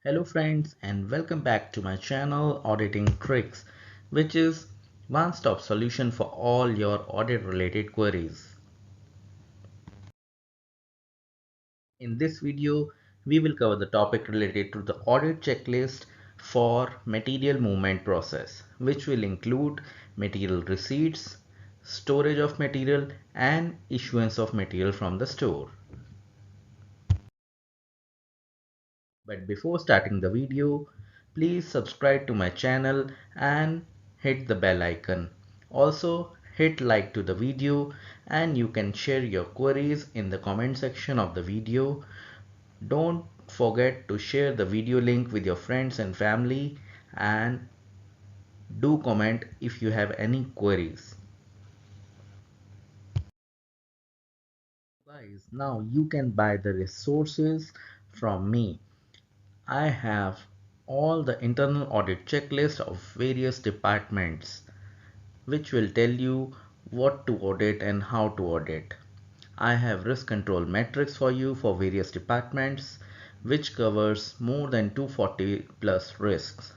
Hello friends and welcome back to my channel Auditing Tricks, which is one-stop solution for all your audit related queries. In this video, we will cover the topic related to the audit checklist for material movement process, which will include material receipts, storage of material and issuance of material from the store. But before starting the video, please subscribe to my channel and hit the bell icon. Also, hit like to the video and you can share your queries in the comment section of the video. Don't forget to share the video link with your friends and family and do comment if you have any queries. Guys, now you can buy the resources from me. I have all the internal audit checklist of various departments which will tell you what to audit and how to audit. I have risk control metrics for you for various departments which covers more than 240 plus risks.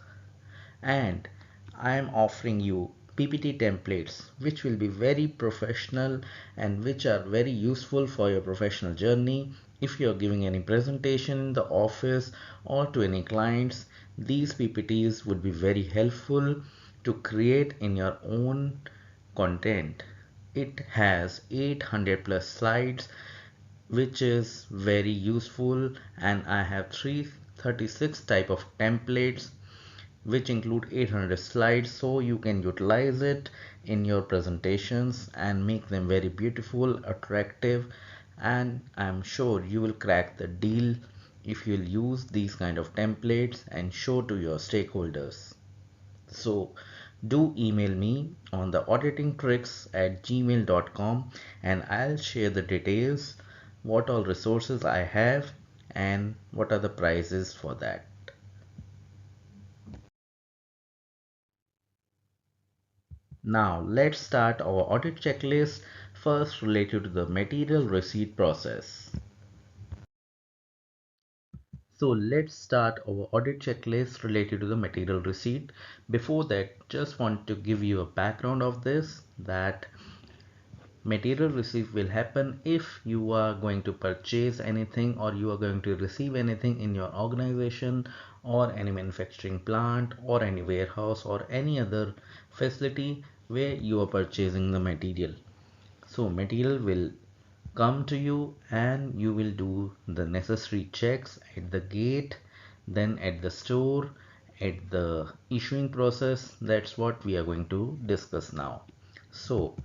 And I am offering you PPT templates which will be very professional and which are very useful for your professional journey. If you are giving any presentation in the office or to any clients, these PPTs would be very helpful to create in your own content. It has 800 plus slides which is very useful, and I have 336 type of templates which include 800 slides, so you can utilize it in your presentations and make them very beautiful, attractive, and I'm sure you will crack the deal if you'll use these kind of templates and show to your stakeholders. So do email me on the auditingtricks@gmail.com and I'll share the details, what all resources I have and what are the prices for that. Now let's start our audit checklist, first related to the material receipt process. So let's start our audit checklist related to the material receipt. Before that, just want to give you a background of this, that material receipt will happen if you are going to purchase anything or you are going to receive anything in your organization or any manufacturing plant or any warehouse or any other facility where you are purchasing the material. So material will come to you and you will do the necessary checks at the gate, then at the store, at the issuing process. That's what we are going to discuss now. So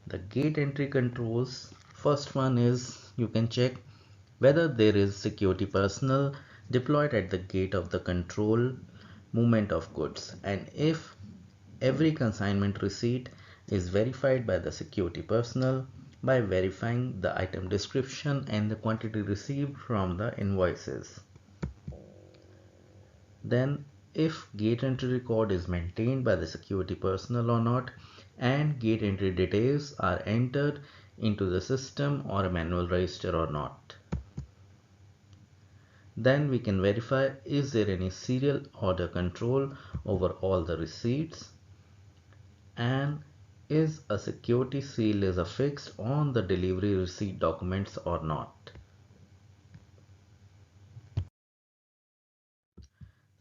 the gate entry controls, first one is you can check whether there is security personnel deployed at the gate of the control movement of goods, and if every consignment receipt is verified by the security personnel by verifying the item description and the quantity received from the invoices. Then if gate entry record is maintained by the security personnel or not, and gate entry details are entered into the system or a manual register or not. Then we can verify, is there any serial order control over all the receipts, and is a security seal is affixed on the delivery receipt documents or not.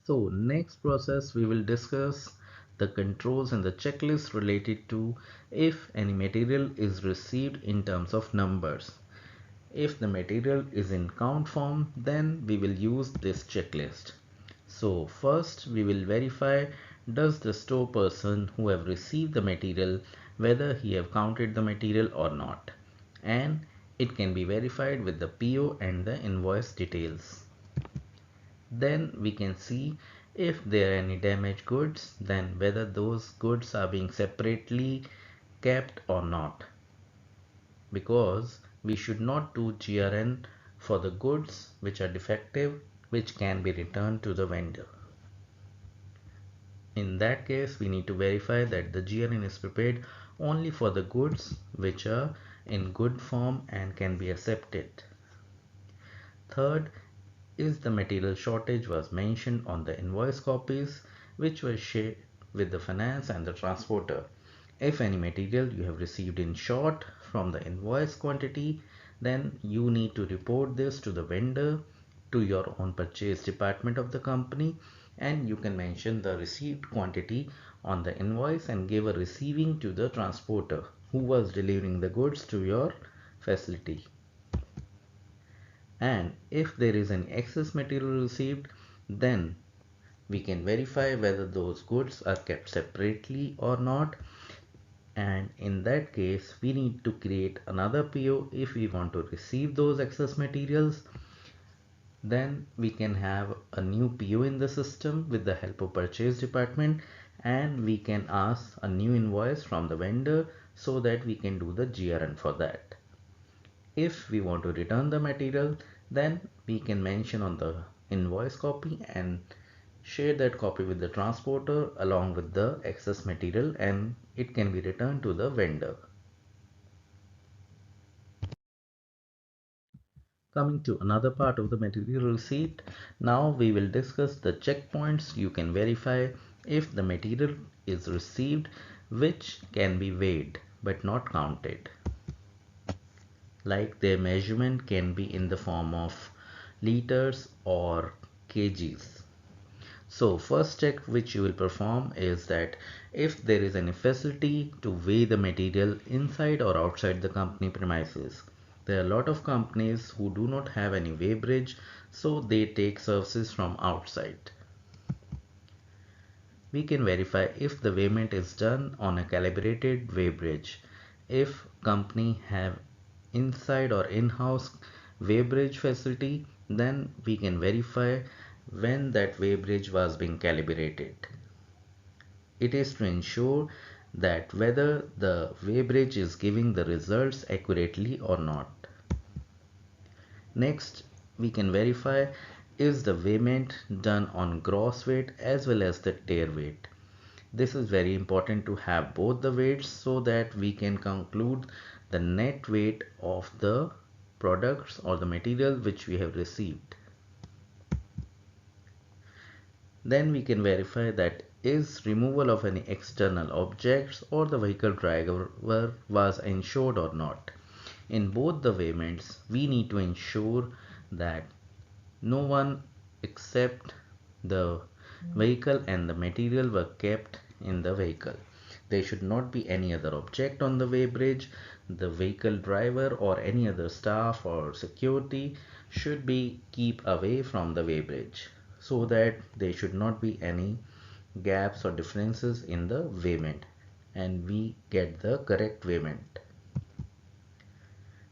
So next process we will discuss the controls and the checklist related to if any material is received in terms of numbers. If the material is in count form, then we will use this checklist. So first we will verify, does the store person who have received the material whether he have counted the material or not, and it can be verified with the PO and the invoice details. Then we can see if there are any damaged goods, then whether those goods are being separately kept or not, because we should not do GRN for the goods which are defective, which can be returned to the vendor. In that case, we need to verify that the GRN is prepared only for the goods which are in good form and can be accepted. Third, is the material shortage was mentioned on the invoice copies which were shared with the finance and the transporter. If any material you have received in short from the invoice quantity, then you need to report this to the vendor, to your own purchase department of the company, and you can mention the received quantity on the invoice and give a receiving to the transporter who was delivering the goods to your facility. And if there is an excess material received, then we can verify whether those goods are kept separately or not, and in that case we need to create another PO if we want to receive those excess materials. Then we can have a new PO in the system with the help of purchase department, and we can ask a new invoice from the vendor so that we can do the GRN for that. If we want to return the material, then we can mention on the invoice copy and share that copy with the transporter along with the excess material, and it can be returned to the vendor. Coming to another part of the material receipt, now we will discuss the checkpoints you can verify if the material is received, which can be weighed but not counted. Like their measurement can be in the form of liters or kgs. So first check which you will perform is that if there is any facility to weigh the material inside or outside the company premises. There are a lot of companies who do not have any weigh bridge, so they take services from outside. We can verify if the weighment is done on a calibrated weigh bridge. If company have inside or in-house weigh bridge facility, then we can verify when that weigh bridge was being calibrated. It is to ensure that whether the weigh bridge is giving the results accurately or not. Next, we can verify is the weighment done on gross weight as well as the tare weight. This is very important to have both the weights so that we can conclude the net weight of the products or the material which we have received. Then we can verify that is removal of any external objects or the vehicle driver was ensured or not. In both the weighments, we need to ensure that no one except the vehicle and the material were kept in the vehicle. There should not be any other object on the weigh bridge. The vehicle driver or any other staff or security should be keep away from the weigh bridge so that there should not be any gaps or differences in the weighment and we get the correct weighment.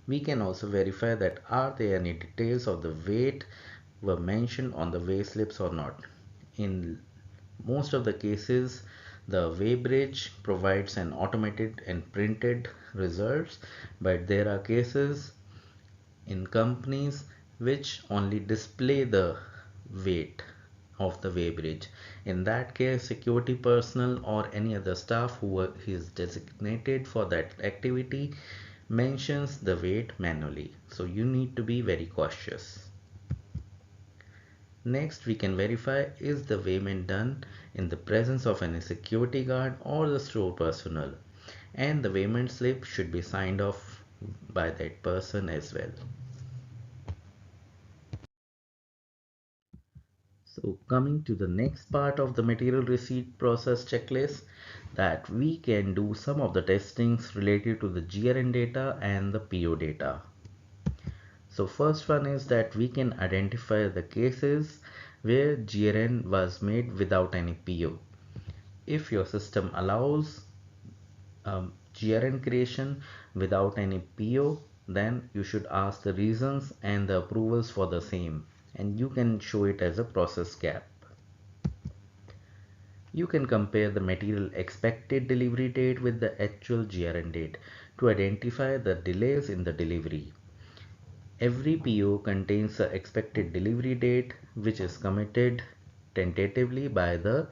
We can also verify that are there any details of the weight were mentioned on the weigh slips or not. In most of the cases, the weigh bridge provides an automated and printed results, but there are cases in companies which only display the weight of the weigh bridge. In that case, security personnel or any other staff who is designated for that activity mentions the weight manually. So you need to be very cautious. Next, we can verify is the weighment done in the presence of any security guard or the store personnel, and the weighment slip should be signed off by that person as well. So coming to the next part of the material receipt process checklist, that we can do some of the testings related to the GRN data and the PO data. So first one is that we can identify the cases where GRN was made without any PO. If your system allows GRN creation without any PO, then you should ask the reasons and the approvals for the same, and you can show it as a process gap. You can compare the material expected delivery date with the actual GRN date to identify the delays in the delivery. Every PO contains the expected delivery date which is committed tentatively by the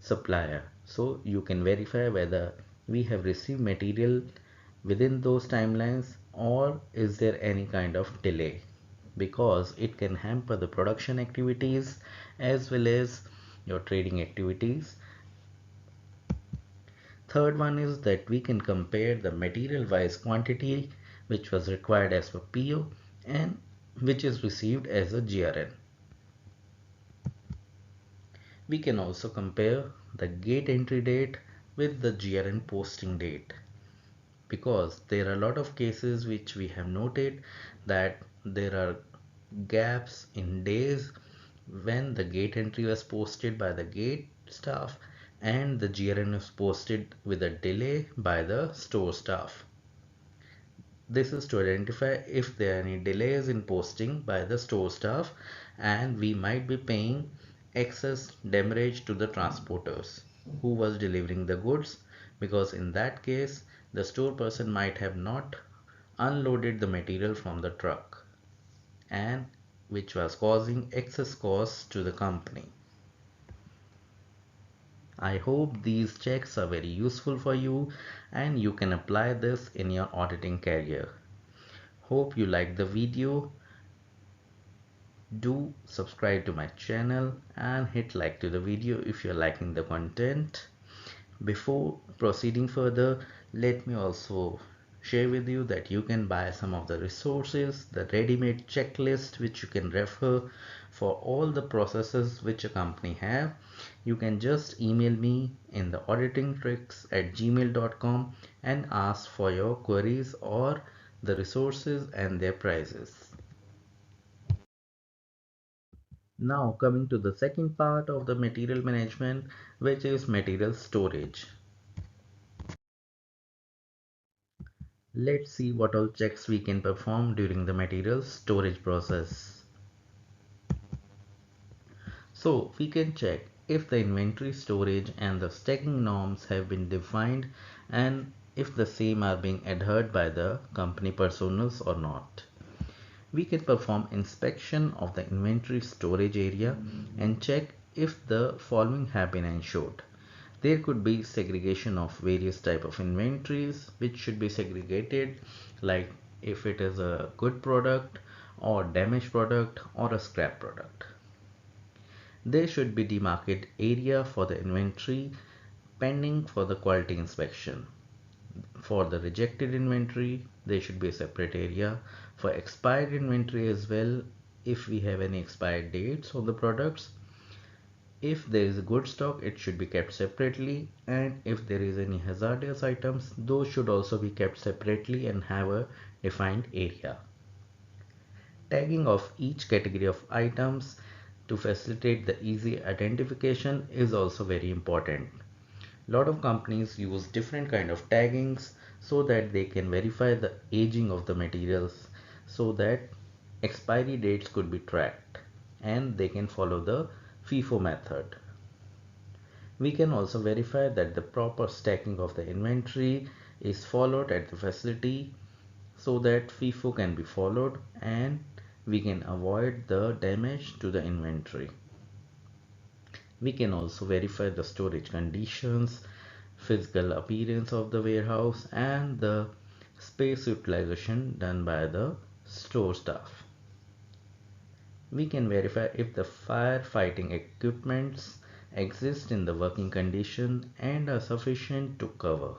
supplier. So you can verify whether we have received material within those timelines or is there any kind of delay. because it can hamper the production activities as well as your trading activities. Third one is that we can compare the material wise quantity which was required as per PO and which is received as a GRN. We can also compare the gate entry date with the GRN posting date, because there are a lot of cases which we have noted that there are gaps in days when the gate entry was posted by the gate staff and the GRN was posted with a delay by the store staff. This is to identify if there are any delays in posting by the store staff, and we might be paying excess demurrage to the transporters who was delivering the goods, because in that case the store person might have not unloaded the material from the truck, and which was causing excess costs to the company. I hope these checks are very useful for you and you can apply this in your auditing career. Hope you liked the video. Do subscribe to my channel and hit like to the video if you're liking the content. Before proceeding further, let me also share with you that you can buy some of the resources, the ready-made checklist which you can refer for all the processes which a company have. You can just email me in the auditingtricks@gmail.com and ask for your queries or the resources and their prices. Now coming to the second part of the material management, which is material storage. Let's see what all checks we can perform during the material storage process. So we can check if the inventory storage and the stacking norms have been defined and if the same are being adhered by the company personals or not. We can perform inspection of the inventory storage area and check if the following have been ensured. There could be segregation of various type of inventories which should be segregated, like if it is a good product or damaged product or a scrap product. There should be demarcated area for the inventory pending for the quality inspection. For the rejected inventory, there should be a separate area. For expired inventory as well, if we have any expired dates on the products. If there is a good stock, it should be kept separately, and if there is any hazardous items, those should also be kept separately and have a defined area. Tagging of each category of items to facilitate the easy identification is also very important. Lot of companies use different kind of taggings so that they can verify the aging of the materials, so that expiry dates could be tracked and they can follow the FIFO method. We can also verify that the proper stacking of the inventory is followed at the facility so that FIFO can be followed and we can avoid the damage to the inventory. We can also verify the storage conditions, physical appearance of the warehouse and the space utilization done by the store staff. We can verify if the firefighting equipments exist in the working condition and are sufficient to cover.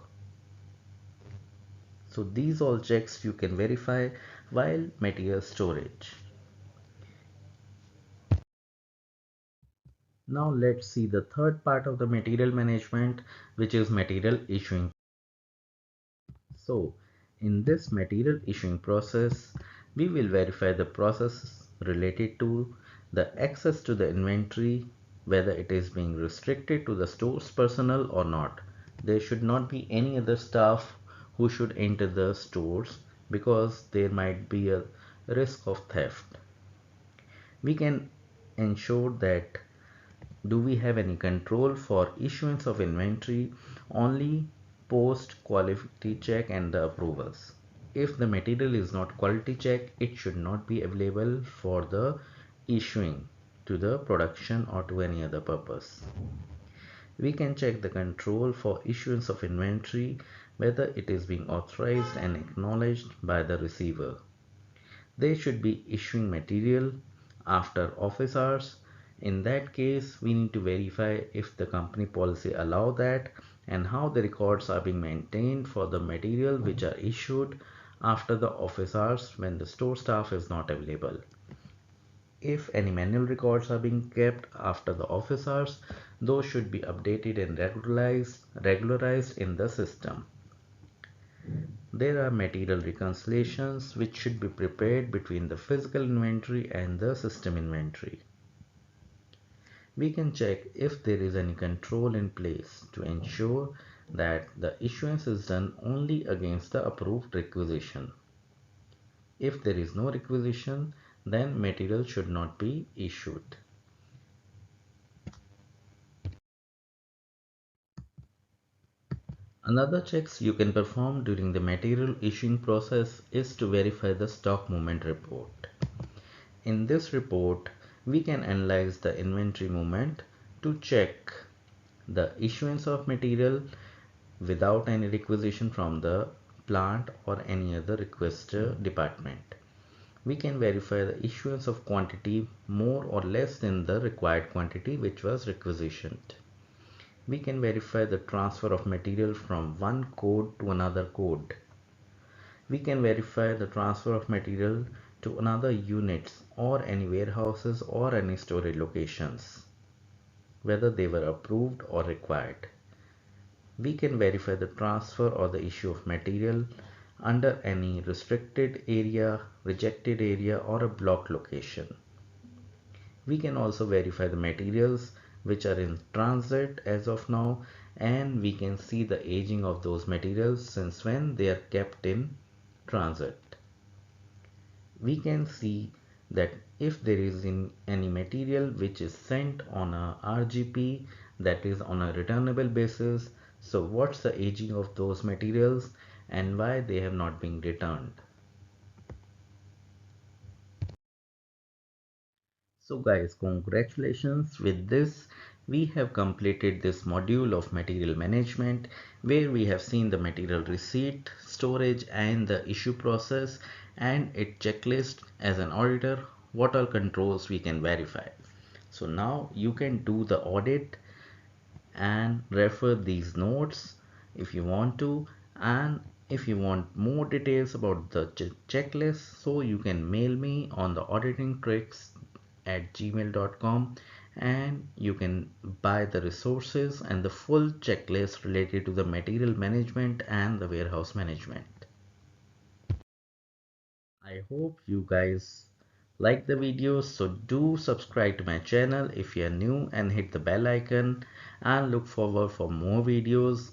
So these all checks you can verify while material storage. Now let's see the third part of the material management, which is material issuing. So in this material issuing process, we will verify the process related to the access to the inventory, whether it is being restricted to the store's personnel or not. There should not be any other staff who should enter the stores because there might be a risk of theft. We can ensure that do we have any control for issuance of inventory only post quality check and the approvals. If the material is not quality check, it should not be available for the issuing to the production or to any other purpose. We can check the control for issuance of inventory, whether it is being authorized and acknowledged by the receiver. They should be issuing material after office hours. In that case, we need to verify if the company policy allow that and how the records are being maintained for the material which are issued after the office hours when the store staff is not available. If any manual records are being kept after the office hours, those should be updated and regularized in the system. There are material reconciliations which should be prepared between the physical inventory and the system inventory. We can check if there is any control in place to ensure that the issuance is done only against the approved requisition. If there is no requisition, then material should not be issued. Another checks you can perform during the material issuing process is to verify the stock movement report. In this report, we can analyze the inventory movement to check the issuance of material without any requisition from the plant or any other requester department. We can verify the issuance of quantity more or less than the required quantity which was requisitioned. We can verify the transfer of material from one code to another code. We can verify the transfer of material to another units or any warehouses or any storage locations, whether they were approved or required. We can verify the transfer or the issue of material under any restricted area, rejected area or a blocked location. We can also verify the materials which are in transit as of now, and we can see the aging of those materials since when they are kept in transit. We can see that if there is any material which is sent on a RGP, that is on a returnable basis, so what's the aging of those materials and why they have not been returned. So guys, congratulations. With this, we have completed this module of material management where we have seen the material receipt, storage and the issue process and its checklist as an auditor, what all controls we can verify. So now you can do the audit and refer these notes if you want to, and if you want more details about the checklist, so you can mail me on the auditingtricks@gmail.com and you can buy the resources and the full checklist related to the material management and the warehouse management. I hope you guys like the video, so do subscribe to my channel if you are new and hit the bell icon and look forward for more videos.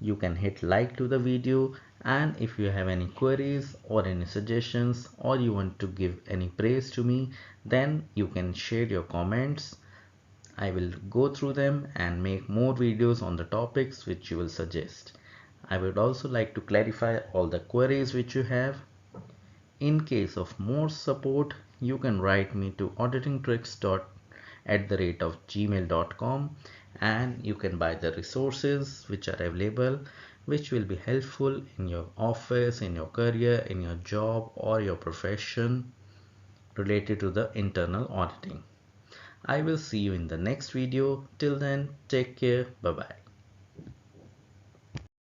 You can hit like to the video, and if you have any queries or any suggestions or you want to give any praise to me, then you can share your comments. I will go through them and make more videos on the topics which you will suggest. I would also like to clarify all the queries which you have. In case of more support, you can write me to auditingtricks@gmail.com and you can buy the resources which are available, which will be helpful in your office, in your career, in your job or your profession related to the internal auditing. I will see you in the next video. Till then, take care. Bye bye.